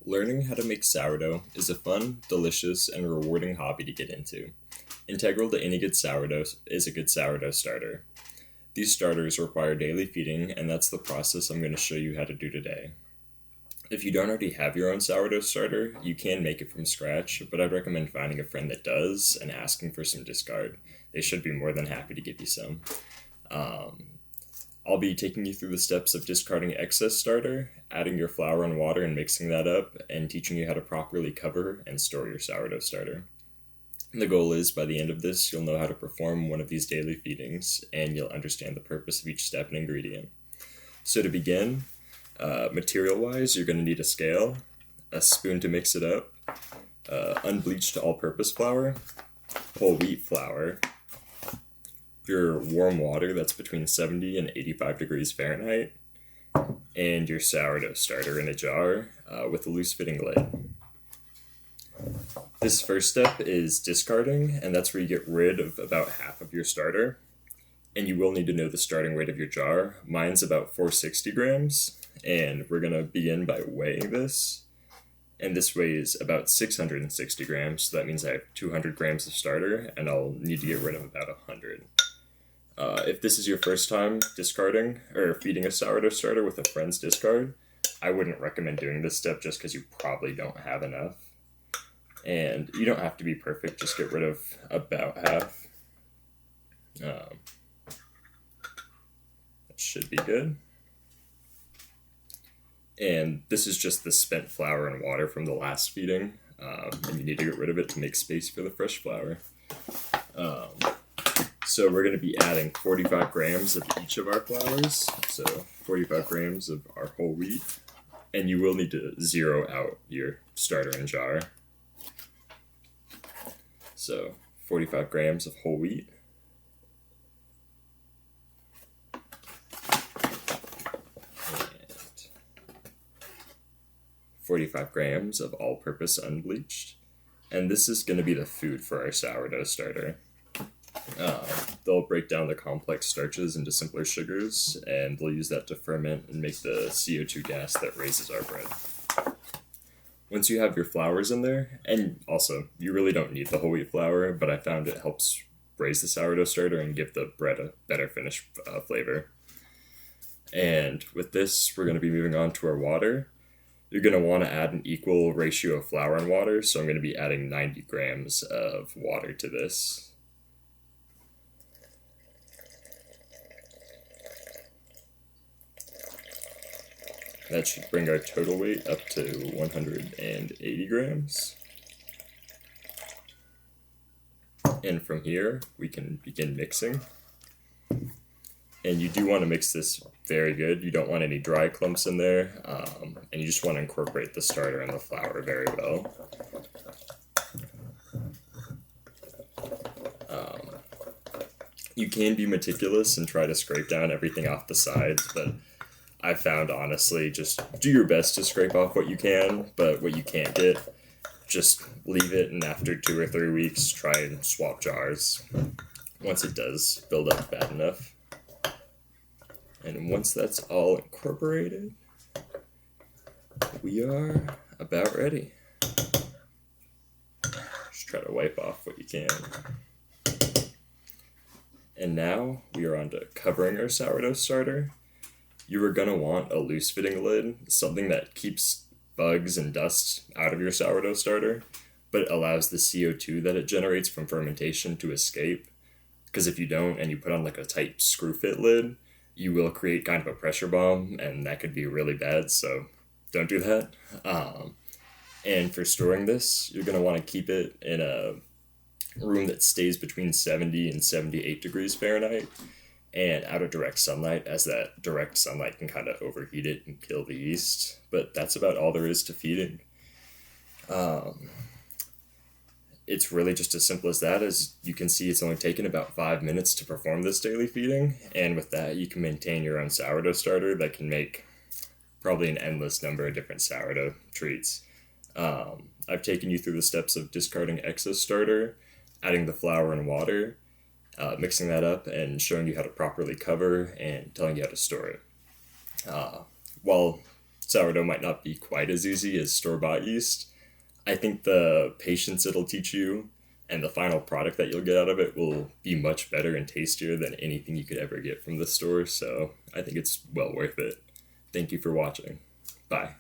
Learning how to make sourdough is a fun, delicious, and rewarding hobby to get into. Integral to any good sourdough is a good sourdough starter. These starters require daily feeding, and that's the process I'm going to show you how to do today. If you don't already have your own sourdough starter, you can make it from scratch, but I'd recommend finding a friend that does and asking for some discard. They should be more than happy to give you some. I'll be taking you through the steps of discarding excess starter, adding your flour and water and mixing that up, and teaching you how to properly cover and store your sourdough starter. The goal is, by the end of this, you'll know how to perform one of these daily feedings, and you'll understand the purpose of each step and ingredient. So to begin, material-wise, you're going to need a scale, a spoon to mix it up, unbleached all-purpose flour, whole wheat flour, your warm water that's between 70 and 85 degrees Fahrenheit, and your sourdough starter in a jar with a loose-fitting lid. This first step is discarding, and that's where you get rid of about half of your starter. And you will need to know the starting weight of your jar. Mine's about 460 grams, and we're going to begin by weighing this. And this weighs about 660 grams, so that means I have 200 grams of starter, and I'll need to get rid of about 100. If this is your first time discarding or feeding a sourdough starter with a friend's discard, I wouldn't recommend doing this step just because you probably don't have enough. And you don't have to be perfect, just get rid of about half. That should be good. And this is just the spent flour and water from the last feeding, and you need to get rid of it to make space for the fresh flour. So we're going to be adding 45 grams of each of our flours, so 45 grams of our whole wheat, and you will need to zero out your starter and jar. So 45 grams of whole wheat, and 45 grams of all-purpose unbleached, and this is going to be the food for our sourdough starter. They'll break down the complex starches into simpler sugars, and they'll use that to ferment and make the CO2 gas that raises our bread. Once you have your flours in there, and also, you really don't need the whole wheat flour, but I found it helps raise the sourdough starter and give the bread a better finish flavor. And with this, we're going to be moving on to our water. You're going to want to add an equal ratio of flour and water, so I'm going to be adding 90 grams of water to this. That should bring our total weight up to 180 grams. And from here, we can begin mixing. And you do want to mix this very good. You don't want any dry clumps in there, and you just want to incorporate the starter and the flour very well. You can be meticulous and try to scrape down everything off the sides, but I found, honestly, just do your best to scrape off what you can, but what you can't get, just leave it, and after 2 or 3 weeks, try and swap jars once it does build up bad enough. And once that's all incorporated, we are about ready. Just try to wipe off what you can. And now we are on to covering our sourdough starter. You are going to want a loose-fitting lid, something that keeps bugs and dust out of your sourdough starter, but allows the CO2 that it generates from fermentation to escape. Because if you don't, and you put on like a tight screw-fit lid, you will create kind of a pressure bomb, and that could be really bad, so don't do that. And for storing this, you're going to want to keep it in a room that stays between 70 and 78 degrees Fahrenheit, and out of direct sunlight, as that direct sunlight can kind of overheat it and kill the yeast. But that's about all there is to feeding. It's really just as simple as that. As you can see, it's only taken about 5 minutes to perform this daily feeding, and with that, you can maintain your own sourdough starter that can make probably an endless number of different sourdough treats. I've taken you through the steps of discarding excess starter, adding the flour and water, mixing that up, and showing you how to properly cover and telling you how to store it. While sourdough might not be quite as easy as store-bought yeast, I think the patience it'll teach you and the final product that you'll get out of it will be much better and tastier than anything you could ever get from the store, so I think it's well worth it. Thank you for watching. Bye.